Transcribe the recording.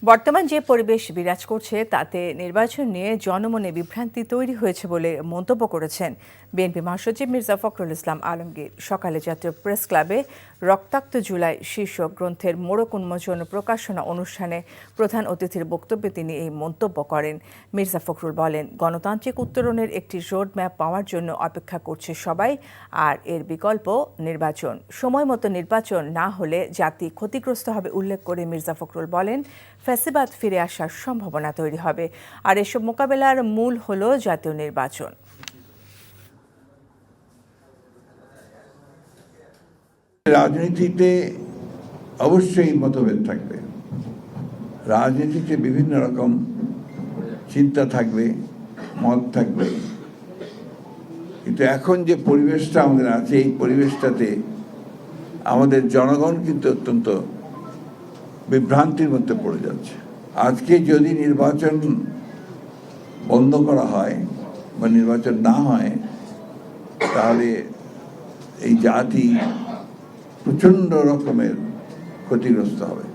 বর্তমান যে পরিবেশ বিরাজ করছে তাতে নির্বাচন নিয়ে জনমনে বিভ্রান্তি তৈরি হয়েছে বলে মন্তব্য করেছেন বিএনপি মহাসচিব মির্জা ফখরুল ইসলাম আলমগীর। সকালে জাতীয় প্রেস ক্লাবে রক্তাক্ত জুলাই শীর্ষক গ্রন্থের মোড়ক উন্মোচন প্রকাশনা অনুষ্ঠানে প্রধান অতিথির বক্তব্যে তিনি এই মন্তব্য করেন। মির্জা ফখরুল বলেন, গণতান্ত্রিক উত্তরণের একটি রোডম্যাপ পাওয়ার জন্য অপেক্ষা করছে সবাই, আর এর বিকল্প নির্বাচন। সময় মতো নির্বাচন না হলে জাতি ক্ষতিগ্রস্ত হবে উল্লেখ করে মির্জা ফখরুল বলেন, ফ্যাসিবাদ ফিরে আসার সম্ভাবনা তৈরি হবে, আর এসব মোকাবেলার মূল হলো জাতীয় নির্বাচন। রাজনীতিতে অবশ্যই মতভেদ থাকবে, রাজনীতিতে বিভিন্ন রকম চিন্তা থাকবে, মত থাকবে, কিন্তু এখন যে পরিবেশটা আমাদের আছে এই পরিবেশটাতে আমাদের জনগণ কিন্তু অত্যন্ত বিভ্রান্তির মধ্যে পড়ে যাচ্ছে। আজকে যদি নির্বাচন বন্ধ করা হয় বা নির্বাচন না হয় তাহলে এই জাতি প্রচণ্ড রকমের ক্ষতিগ্রস্ত হবে।